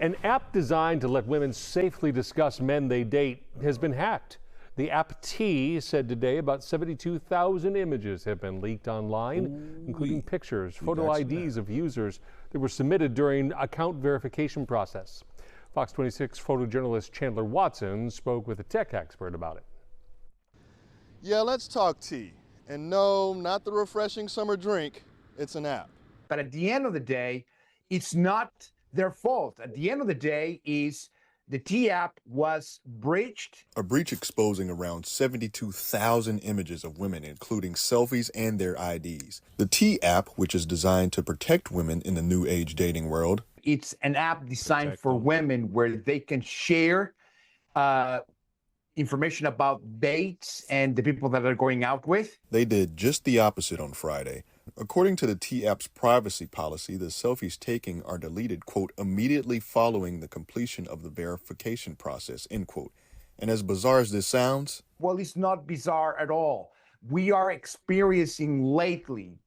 An app designed to let women safely discuss men they date has been hacked. The app T said today about 72,000 images have been leaked online, including pictures, photo IDs of users that were submitted during account verification process. Fox 26 photojournalist Chandler Watson spoke with a tech expert about it. Yeah, let's talk tea. And no, not the refreshing summer drink. It's an app. But at the end of the day, it's not their fault. At the end of the day, is the T app was breached. A breach exposing around 72,000 images of women, including selfies and their IDs. The T app, which is designed to protect women in the new age dating world. It's an app designed for women where they can share information about dates and the people that they're going out with. They did just the opposite on Friday. According to the T app's privacy policy, the selfies taken are deleted, quote, immediately following the completion of the verification process, end quote. And as bizarre as this sounds, well, it's not bizarre at all. We are experiencing lately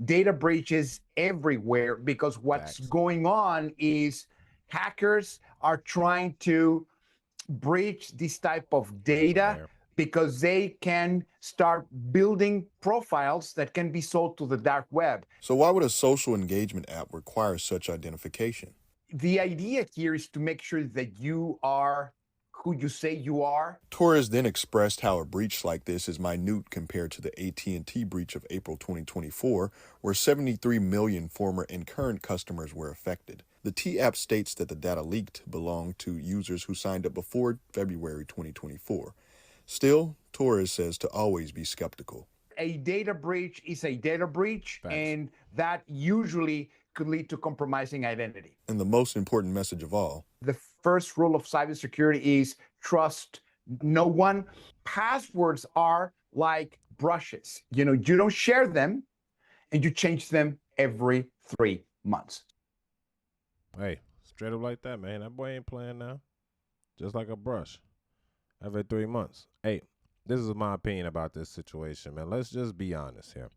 data breaches everywhere because what's going on is hackers are trying to breach this type of data because they can start building profiles that can be sold to the dark web. So why would a social engagement app require such identification? The idea here is to make sure that you are who you say you are. Torres then expressed how a breach like this is minute compared to the AT&T breach of April 2024, where 73 million former and current customers were affected. The T app states that the data leaked belonged to users who signed up before February 2024. Still, Torres says to always be skeptical. A data breach is a data breach, and that usually could lead to compromising identity. And the most important message of all, the first rule of cybersecurity is trust no one. Passwords are like brushes. You don't share them, and you change them every 3 months. Hey, straight up like that, man. That boy ain't playing now. Just like a brush. Every 3 months. Hey, this is my opinion about this situation, man. Let's just be honest here.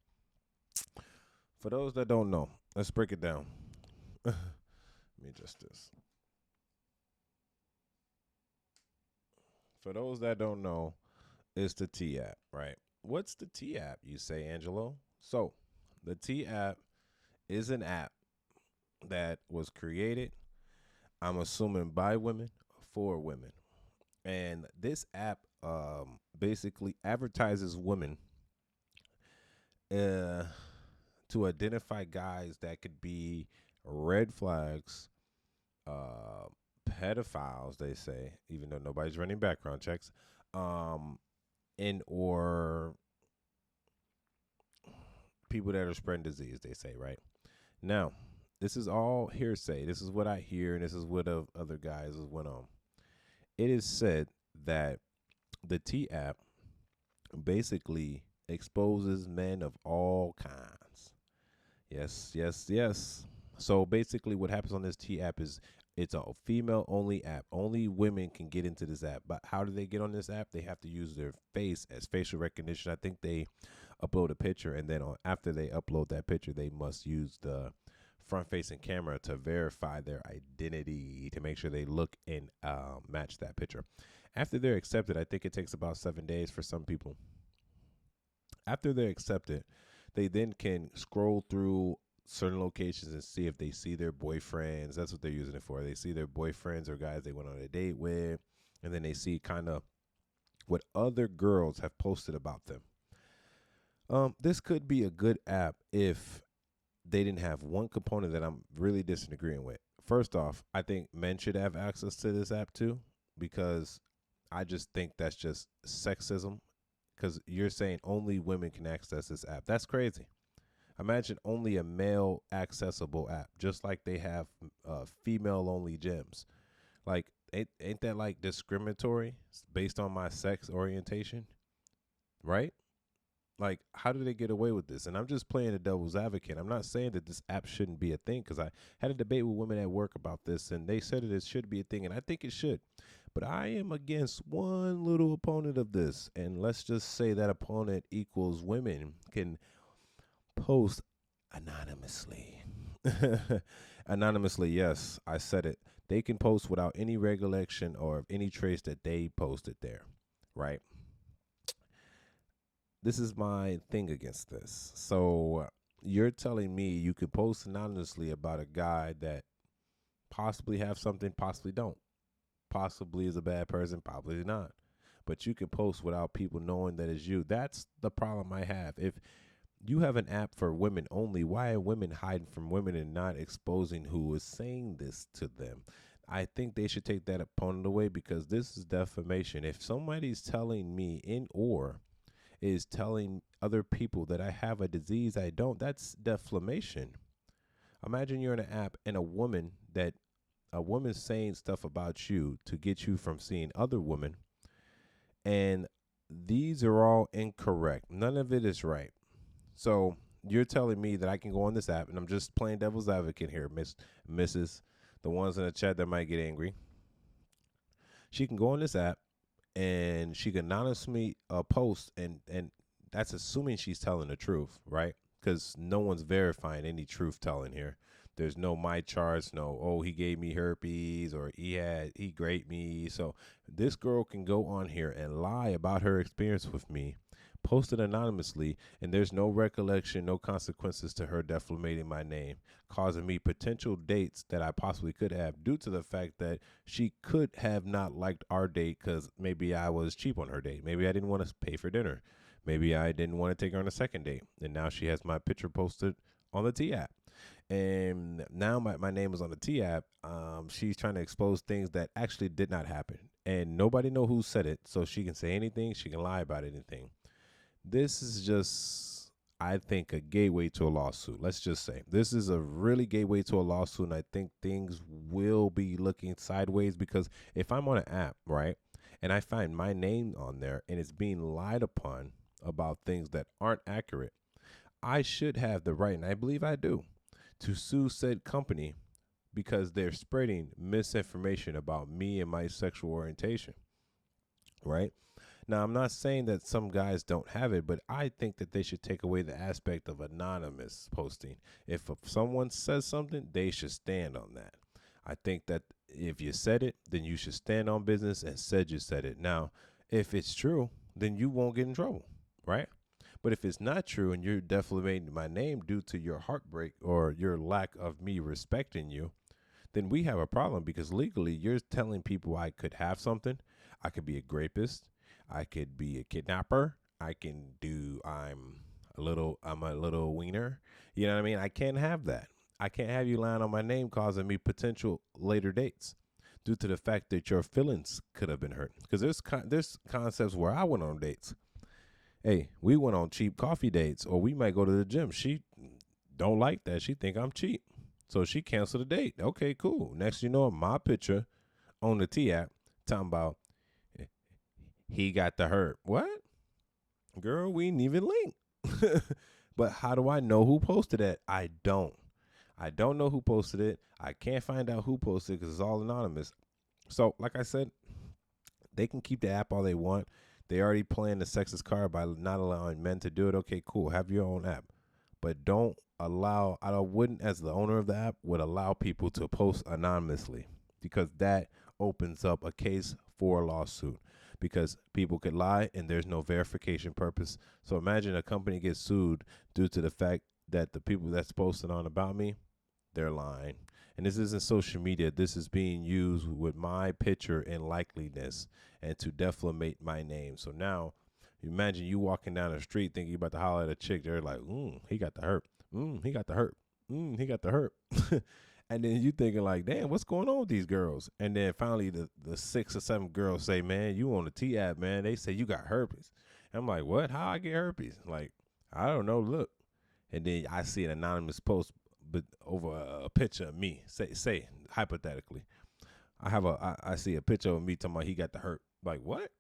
For those that don't know, let's break it down. Let me just this. For those that don't know, it's the T app, right? What's the T app, you say, Angelo? So, the T app is an app that was created, I'm assuming, by women for women. And this app basically advertises women to identify guys that could be red flags, pedophiles, they say, even though nobody's running background checks, and or people that are spreading disease, they say, right? Now, this is all hearsay. This is what I hear, and this is what other guys went on. It is said that the T app basically exposes men of all kinds. Yes, yes, yes. So basically what happens on this T app is it's a female-only app. Only women can get into this app. But how do they get on this app? They have to use their face as facial recognition. I think they upload a picture, and then after they upload that picture, they must use the front-facing camera to verify their identity to make sure they look and match that picture. After they're accepted, I think it takes about 7 days for some people. After they're accepted, they then can scroll through certain locations and see if they see their boyfriends. That's what they're using it for. They see their boyfriends or guys they went on a date with, and then they see kind of what other girls have posted about them. This could be a good app if they didn't have one component that I'm really disagreeing with. First off, I think men should have access to this app too, because I just think that's just sexism, because you're saying only women can access this app. That's crazy. Imagine only a male accessible app, just like they have female only gyms. Like, ain't that like discriminatory based on my sex orientation? Right? Like, how do they get away with this? And I'm just playing the devil's advocate. I'm not saying that this app shouldn't be a thing, because I had a debate with women at work about this, and they said that it should be a thing, and I think it should. But I am against one little opponent of this, and let's just say that opponent equals women can post anonymously. Anonymously, yes, I said it. They can post without any recollection or any trace that they posted there, right? This is my thing against this. So you're telling me you could post anonymously about a guy that possibly have something, possibly don't, possibly is a bad person, probably not. But you can post without people knowing that it's you. That's the problem I have. If you have an app for women only, why are women hiding from women and not exposing who is saying this to them? I think they should take that opponent away because this is defamation. If somebody's telling me in or is telling other people that I have a disease I don't, that's defamation. Imagine you're in an app and a woman's saying stuff about you to get you from seeing other women, and these are all incorrect. None of it is right. So you're telling me that I can go on this app, and I'm just playing devil's advocate here, Mrs. The ones in the chat that might get angry. She can go on this app, and she can anonymously post, and that's assuming she's telling the truth, right? Because no one's verifying any truth telling here. There's no my charts, no, oh, he gave me herpes or he raped me. So this girl can go on here and lie about her experience with me, post it anonymously, and there's no recollection, no consequences to her defamating my name, causing me potential dates that I possibly could have due to the fact that she could have not liked our date because maybe I was cheap on her date. Maybe I didn't want to pay for dinner. Maybe I didn't want to take her on a second date. And now she has my picture posted on the T app. And now my name is on the T app. She's trying to expose things that actually did not happen. And nobody know who said it. So she can say anything. She can lie about anything. This is just, I think, a gateway to a lawsuit. Let's just say this is a really gateway to a lawsuit. And I think things will be looking sideways because if I'm on an app, right, and I find my name on there and it's being lied upon about things that aren't accurate, I should have the right, and I believe I do, to sue said company because they're spreading misinformation about me and my sexual orientation, right? Now, I'm not saying that some guys don't have it, but I think that they should take away the aspect of anonymous posting. If someone says something, they should stand on that. I think that if you said it, then you should stand on business and said you said it. Now, if it's true, then you won't get in trouble, right? But if it's not true and you're defamating my name due to your heartbreak or your lack of me respecting you, then we have a problem because legally you're telling people I could have something. I could be a rapist. I could be a kidnapper. I'm a little wiener. You know what I mean? I can't have that. I can't have you lying on my name causing me potential later dates due to the fact that your feelings could have been hurt. Because there's concepts where I went on dates. Hey, we went on cheap coffee dates, or we might go to the gym. She don't like that. She think I'm cheap. So she canceled the date. Okay, cool. Next you know, my picture on the T app talking about he got the hurt. What? Girl, we didn't even link. But how do I know who posted that? I don't know who posted it. I can't find out who posted it because it's all anonymous. So, like I said, they can keep the app all they want. They already playing the sexist card by not allowing men to do it. Okay, cool. Have your own app. But don't allow, I wouldn't, as the owner of the app, would allow people to post anonymously because that opens up a case for a lawsuit because people could lie and there's no verification purpose. So imagine a company gets sued due to the fact that the people that's posting on about me, they're lying. And this isn't social media. This is being used with my picture and likeliness and to defamate my name. So now imagine you walking down the street thinking you're about to holler at a chick. They're like, he got the hurt. He got the hurt. He got the hurt. And then you thinking like, damn, what's going on with these girls? And then finally the 6 or 7 girls say, man, you on the T app, man. They say you got herpes. And I'm like, what? How I get herpes? Like, I don't know. Look. And then I see an anonymous post but over a picture of me. Say hypothetically, I see a picture of me talking about he got the hurt. Like, what?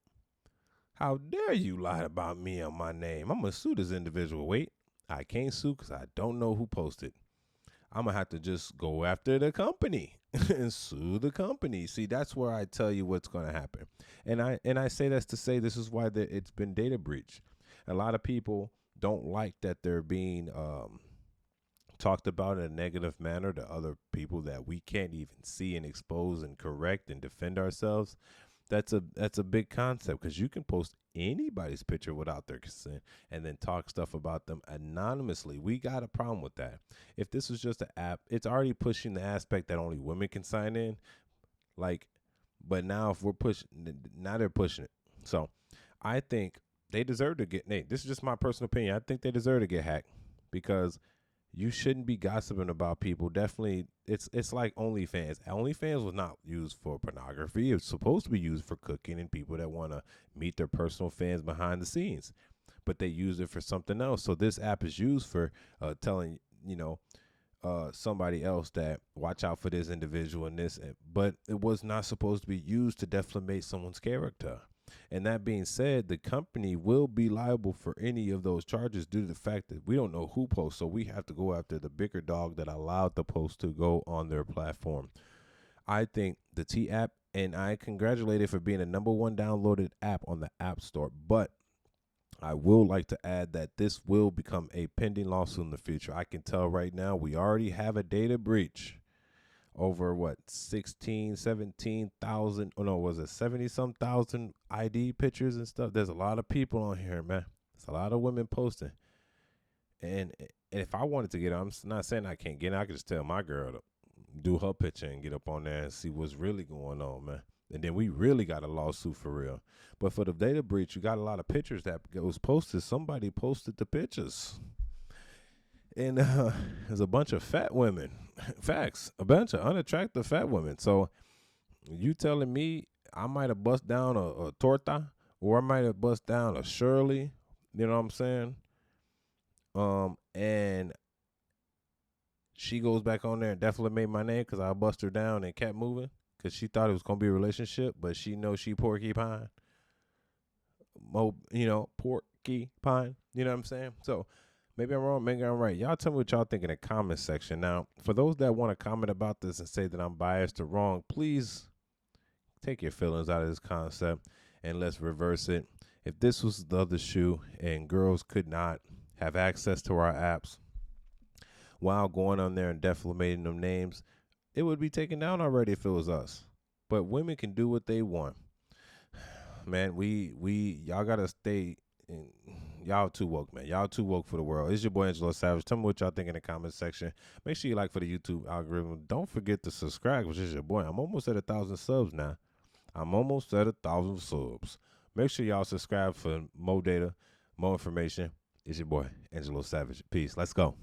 How dare you lie about me on my name? I'm gonna sue this individual. Wait, I can't sue because I don't know who posted. I'm gonna have to just go after the company and sue the company. See, that's where I tell you what's gonna happen. And I say that's to say this is why it's been data breach. A lot of people don't like that they're being talked about in a negative manner to other people that we can't even see and expose and correct and defend ourselves, that's a big concept, because you can post anybody's picture without their consent and then talk stuff about them anonymously. We got a problem with that. If this was just an app, it's already pushing the aspect that only women can sign in. Like, but now if we're pushing, now they're pushing it. So I think they deserve to get, Nate, this is just my personal opinion, I think they deserve to get hacked, because you shouldn't be gossiping about people. Definitely, it's like OnlyFans. OnlyFans was not used for pornography. It was supposed to be used for cooking and people that want to meet their personal fans behind the scenes. But they use it for something else. So this app is used for telling, somebody else that watch out for this individual and this. But it was not supposed to be used to defamate someone's character. And that being said, the company will be liable for any of those charges due to the fact that we don't know who posts. So we have to go after the bigger dog that allowed the post to go on their platform. I think the T app, and I congratulate it for being the #1 downloaded app on the App Store. But I will like to add that this will become a pending lawsuit in the future. I can tell right now we already have a data breach over 17,000, oh no, was it 70-some thousand ID pictures and stuff? There's a lot of people on here, man. There's a lot of women posting. And if I wanted to get on, I'm not saying I can't get on. I could just tell my girl to do her picture and get up on there and see what's really going on, man. And then we really got a lawsuit for real. But for the data breach, you got a lot of pictures that was posted. Somebody posted the pictures. And there's a bunch of fat women. Facts. A bunch of unattractive fat women. So you telling me I might have bust down a Torta, or I might have bust down a Shirley, you know what I'm saying? And she goes back on there and definitely made my name because I bust her down and kept moving because she thought it was going to be a relationship, but she knows she porcupine. Porcupine, you know what I'm saying? So maybe I'm wrong, maybe I'm right. Y'all tell me what y'all think in the comment section. Now, for those that want to comment about this and say that I'm biased or wrong, please take your feelings out of this concept and let's reverse it. If this was the other shoe and girls could not have access to our apps while going on there and defamating them names, it would be taken down already if it was us. But women can do what they want. Man, y'all gotta stay in. Y'all too woke, man. Y'all too woke for the world. It's your boy Angelo Savage. Tell me what y'all think in the comment section. Make sure you like for the YouTube algorithm. Don't forget to subscribe, which is your boy. I'm almost at 1,000 subs now. Make sure y'all subscribe for more data, more information. It's your boy Angelo Savage. Peace. Let's go.